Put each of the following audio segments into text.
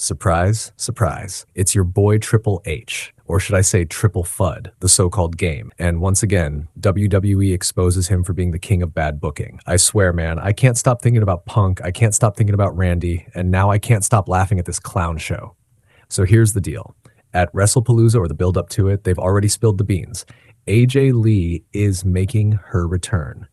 Surprise, surprise. It's your boy Triple H, or should I say Triple Fud, the so-called game. And once again, WWE exposes him for being the king of bad booking. I swear, man, I can't stop thinking about Punk, I can't stop thinking about Randy, and now I can't stop laughing at this clown show. So here's the deal. At WrestlePalooza, or the build-up to it, they've already spilled the beans. AJ Lee is making her return.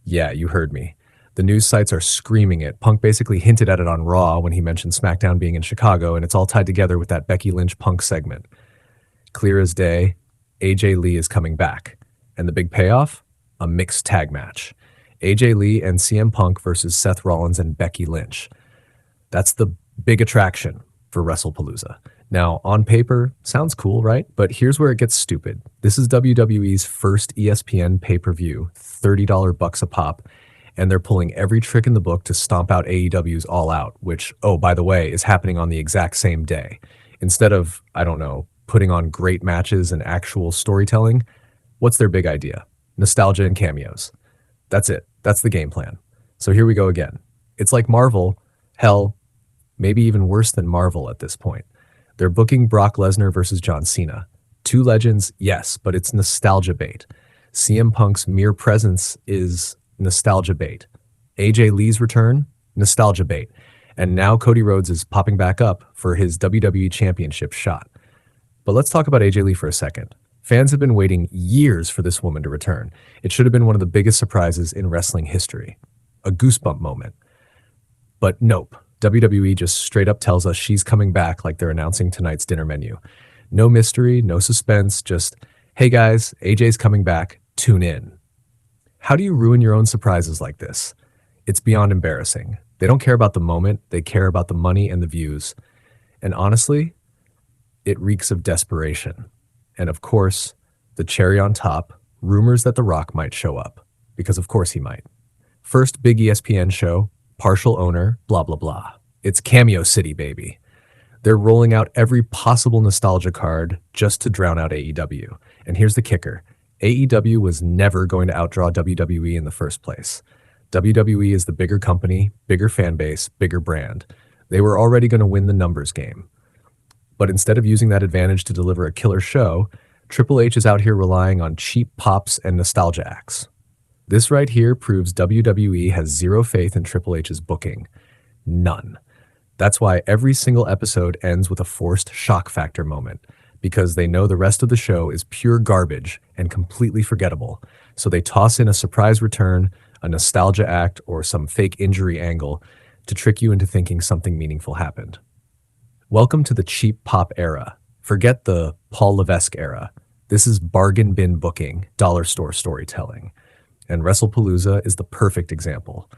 Yeah, you heard me. The news sites are screaming it. Punk basically hinted at it on Raw when he mentioned SmackDown being in Chicago, and it's all tied together with that Becky Lynch Punk segment. Clear as day, AJ Lee is coming back. And the big payoff? A mixed tag match. AJ Lee and CM Punk versus Seth Rollins and Becky Lynch. That's the big attraction for WrestlePalooza. Now, on paper, sounds cool, right? But here's where it gets stupid. This is WWE's first ESPN pay-per-view, $30 bucks a pop, and they're pulling every trick in the book to stomp out AEW's All Out, which, oh, by the way, is happening on the exact same day. Instead of, I don't know, putting on great matches and actual storytelling, what's their big idea? Nostalgia and cameos. That's it. That's the game plan. So here we go again. It's like Marvel, hell, maybe even worse than Marvel at this point. They're booking Brock Lesnar versus John Cena. Two legends, yes, but it's nostalgia bait. CM Punk's mere presence is nostalgia bait. AJ Lee's return, nostalgia bait. And now Cody Rhodes is popping back up for his WWE Championship shot. But let's talk about AJ Lee for a second. Fans have been waiting years for this woman to return. It should have been one of the biggest surprises in wrestling history. A goosebump moment. But nope. WWE just straight up tells us she's coming back like they're announcing tonight's dinner menu. No mystery, no suspense, just, hey guys, AJ's coming back, tune in. How do you ruin your own surprises like this? It's beyond embarrassing. They don't care about the moment, they care about the money and the views. And honestly, it reeks of desperation. And of course, the cherry on top, rumors that The Rock might show up. Because of course he might. First big ESPN show, partial owner, blah, blah, blah. It's Cameo City, baby. They're rolling out every possible nostalgia card just to drown out AEW. And here's the kicker. AEW was never going to outdraw WWE in the first place. WWE is the bigger company, bigger fan base, bigger brand. They were already going to win the numbers game. But instead of using that advantage to deliver a killer show, Triple H is out here relying on cheap pops and nostalgia acts. This right here proves WWE has zero faith in Triple H's booking. None. That's why every single episode ends with a forced shock factor moment, because they know the rest of the show is pure garbage and completely forgettable. So they toss in a surprise return, a nostalgia act, or some fake injury angle to trick you into thinking something meaningful happened. Welcome to the cheap pop era. Forget the Paul Levesque era. This is bargain bin booking, dollar store storytelling. And WrestlePalooza is the perfect example.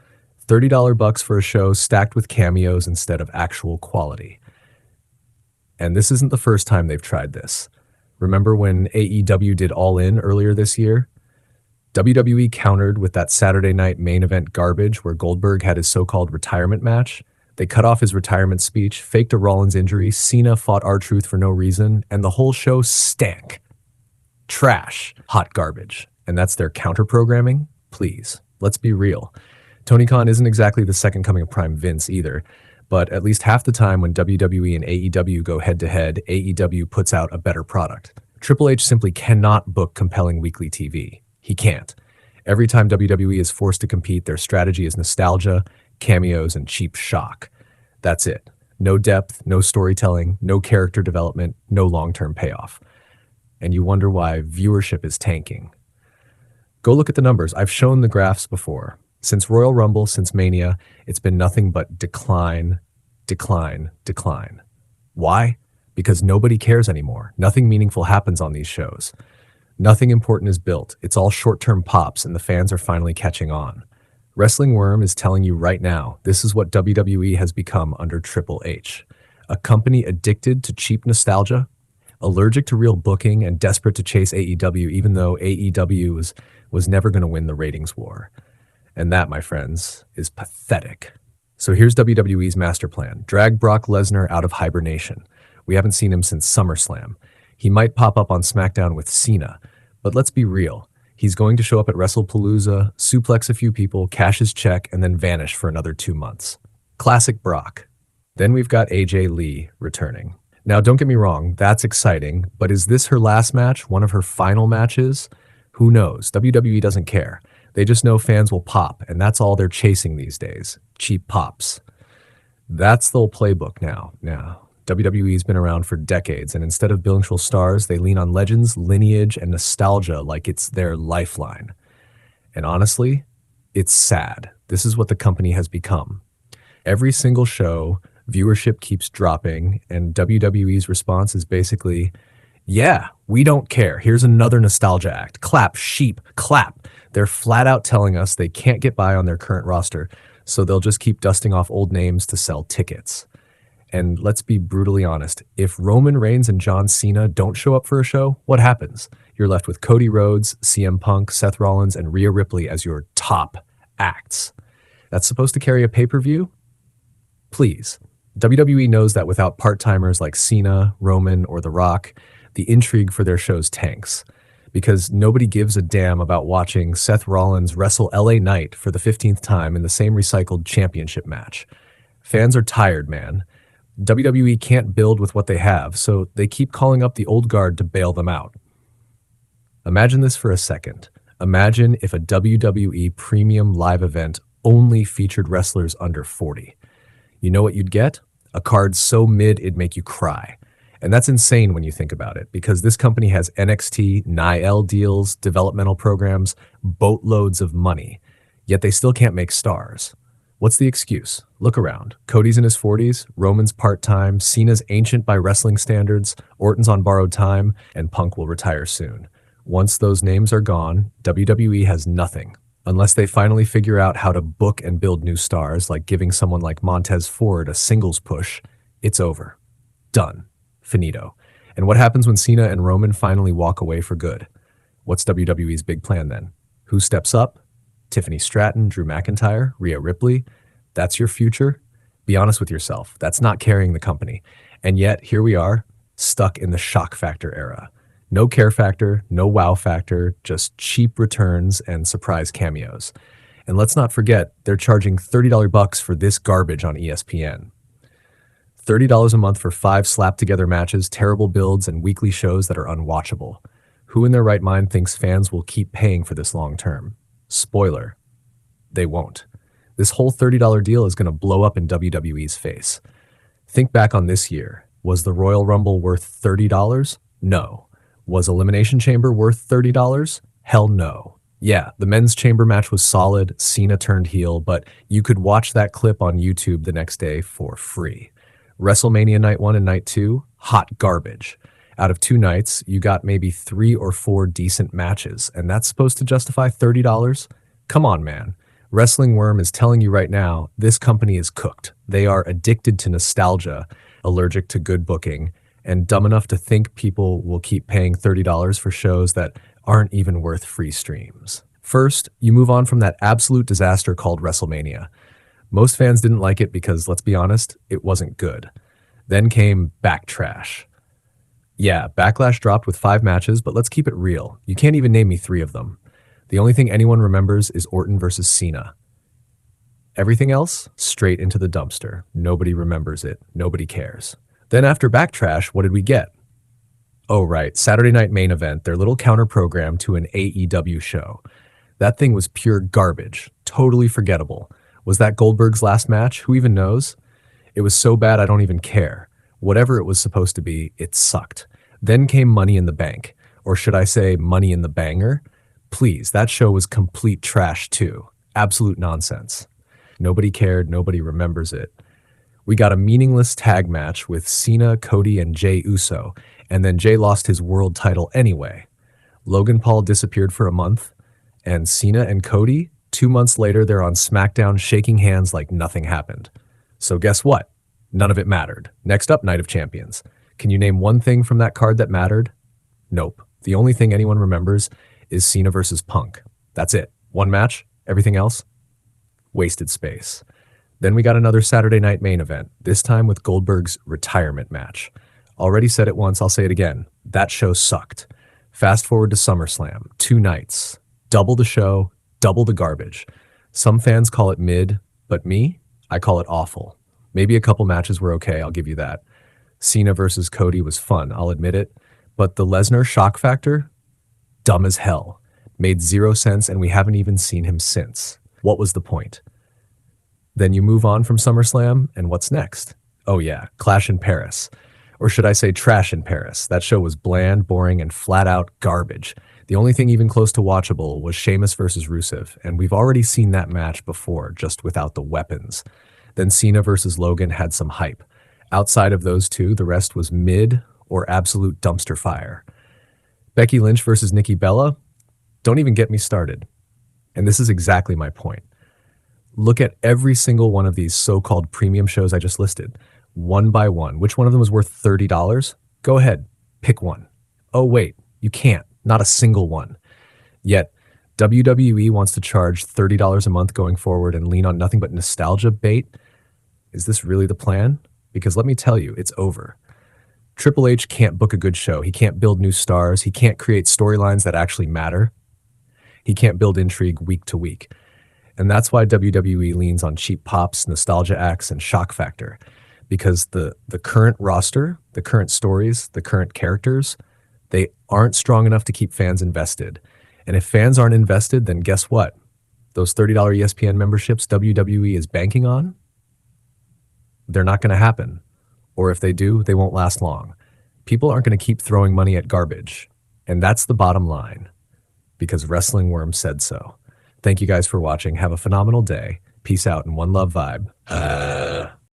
$30 bucks for a show stacked with cameos instead of actual quality. And this isn't the first time they've tried this. Remember when AEW did All In earlier this year? WWE countered with that Saturday night main event garbage where Goldberg had his so-called retirement match. They cut off his retirement speech, faked a Rollins injury, Cena fought R-Truth for no reason, and the whole show stank. Trash. Hot garbage. And that's their counter-programming? Please, let's be real. Tony Khan isn't exactly the second coming of Prime Vince either, but at least half the time when WWE and AEW go head-to-head, AEW puts out a better product. Triple H simply cannot book compelling weekly TV. He can't. Every time WWE is forced to compete, their strategy is nostalgia, cameos, and cheap shock. That's it. No depth, no storytelling, no character development, no long-term payoff. And you wonder why viewership is tanking. Go look at the numbers. I've shown the graphs before. Since Royal Rumble, since Mania, it's been nothing but decline, decline, decline. Why? Because nobody cares anymore. Nothing meaningful happens on these shows. Nothing important is built. It's all short-term pops, and the fans are finally catching on. Wrestling Worm is telling you right now, this is what WWE has become under Triple H. A company addicted to cheap nostalgia, allergic to real booking, and desperate to chase AEW, even though AEW was never going to win the ratings war. And that, my friends, is pathetic. So here's WWE's master plan. Drag Brock Lesnar out of hibernation. We haven't seen him since SummerSlam. He might pop up on SmackDown with Cena, but let's be real. He's going to show up at WrestlePalooza, suplex a few people, cash his check, and then vanish for another 2 months. Classic Brock. Then we've got AJ Lee returning. Now, don't get me wrong, that's exciting, but is this her last match, one of her final matches? Who knows? WWE doesn't care. They just know fans will pop, and that's all they're chasing these days. Cheap pops. That's the old playbook now. WWE's been around for decades, and instead of biblical stars, they lean on legends, lineage, and nostalgia like it's their lifeline. And honestly, it's sad. This is what the company has become. Every single show, viewership keeps dropping, and WWE's response is basically, yeah, we don't care. Here's another nostalgia act. Clap, sheep, clap. They're flat out telling us they can't get by on their current roster, so they'll just keep dusting off old names to sell tickets. And let's be brutally honest, if Roman Reigns and John Cena don't show up for a show, what happens? You're left with Cody Rhodes, CM Punk, Seth Rollins, and Rhea Ripley as your top acts. That's supposed to carry a pay-per-view? Please. WWE knows that without part-timers like Cena, Roman, or The Rock, the intrigue for their shows tanks. Because nobody gives a damn about watching Seth Rollins wrestle LA Knight for the 15th time in the same recycled championship match. Fans are tired, man. WWE can't build with what they have, so they keep calling up the old guard to bail them out. Imagine this for a second. Imagine if a WWE premium live event only featured wrestlers under 40. You know what you'd get? A card so mid it'd make you cry. And that's insane when you think about it, because this company has NXT, NIL deals, developmental programs, boatloads of money, yet they still can't make stars. What's the excuse? Look around. Cody's in his 40s, Roman's part-time, Cena's ancient by wrestling standards, Orton's on borrowed time, and Punk will retire soon. Once those names are gone, WWE has nothing. Unless they finally figure out how to book and build new stars, like giving someone like Montez Ford a singles push, it's over. Done. Finito. And what happens when Cena and Roman finally walk away for good? What's WWE's big plan then? Who steps up? Tiffany Stratton, Drew McIntyre, Rhea Ripley. That's your future? Be honest with yourself. That's not carrying the company. And yet, here we are, stuck in the shock factor era. No care factor, no wow factor, just cheap returns and surprise cameos. And let's not forget, they're charging $30 bucks for this garbage on ESPN. $30 a month for 5 slapped-together matches, terrible builds, and weekly shows that are unwatchable. Who in their right mind thinks fans will keep paying for this long term? Spoiler, they won't. This whole $30 deal is going to blow up in WWE's face. Think back on this year. Was the Royal Rumble worth $30? No. Was Elimination Chamber worth $30? Hell no. Yeah, the men's chamber match was solid, Cena turned heel, but you could watch that clip on YouTube the next day for free. WrestleMania Night 1 and Night 2, hot garbage. Out of 2 nights, you got maybe 3 or 4 decent matches, and that's supposed to justify $30? Come on, man. Wrestling Worm is telling you right now, this company is cooked. They are addicted to nostalgia, allergic to good booking, and dumb enough to think people will keep paying $30 for shows that aren't even worth free streams. First, you move on from that absolute disaster called WrestleMania. Most fans didn't like it because, let's be honest, it wasn't good. Then came Backtrash. Yeah, Backlash dropped with 5 matches, but let's keep it real. You can't even name me 3 of them. The only thing anyone remembers is Orton versus Cena. Everything else, straight into the dumpster. Nobody remembers it. Nobody cares. Then after Backtrash, what did we get? Oh, right, Saturday Night Main Event, their little counter program to an AEW show. That thing was pure garbage. Totally forgettable. Was that Goldberg's last match? Who even knows? It was so bad I don't even care. Whatever it was supposed to be, it sucked. Then came Money in the Bank. Or should I say Money in the Banger? Please, that show was complete trash too. Absolute nonsense. Nobody cared, nobody remembers it. We got a meaningless tag match with Cena, Cody, and Jey Uso, and then Jey lost his world title anyway. Logan Paul disappeared for a month, and Cena and Cody, 2 months later, they're on SmackDown shaking hands like nothing happened. So guess what? None of it mattered. Next up, Night of Champions. Can you name one thing from that card that mattered? Nope. The only thing anyone remembers is Cena versus Punk. That's it. One match, everything else? Wasted space. Then we got another Saturday Night Main Event, this time with Goldberg's retirement match. Already said it once, I'll say it again. That show sucked. Fast forward to SummerSlam, 2 nights. Double the show, double the garbage. Some fans call it mid, but me, I call it awful. Maybe a couple matches were okay, I'll give you that. Cena versus Cody was fun, I'll admit it. But the Lesnar shock factor? Dumb as hell. Made zero sense, and we haven't even seen him since. What was the point? Then you move on from SummerSlam, and what's next? Oh yeah, Clash in Paris. Or should I say Trash in Paris? That show was bland, boring, and flat out garbage. The only thing even close to watchable was Sheamus versus Rusev, and we've already seen that match before, just without the weapons. Then Cena versus Logan had some hype. Outside of those two, the rest was mid or absolute dumpster fire. Becky Lynch versus Nikki Bella? Don't even get me started. And this is exactly my point. Look at every single one of these so-called premium shows I just listed, one by one. Which one of them was worth $30? Go ahead, pick one. Oh wait, you can't, not a single one. Yet, WWE wants to charge $30 a month going forward and lean on nothing but nostalgia bait. Is this really the plan? Because let me tell you, it's over. Triple H can't book a good show. He can't build new stars. He can't create storylines that actually matter. He can't build intrigue week to week. And that's why WWE leans on cheap pops, nostalgia acts, and shock factor. Because the current roster, the current stories, the current characters, they aren't strong enough to keep fans invested. And if fans aren't invested, then guess what? Those $30 ESPN memberships WWE is banking on, they're not going to happen. Or if they do, they won't last long. People aren't going to keep throwing money at garbage. And that's the bottom line. Because Wrestling Worm said so. Thank you guys for watching. Have a phenomenal day. Peace out and one love vibe.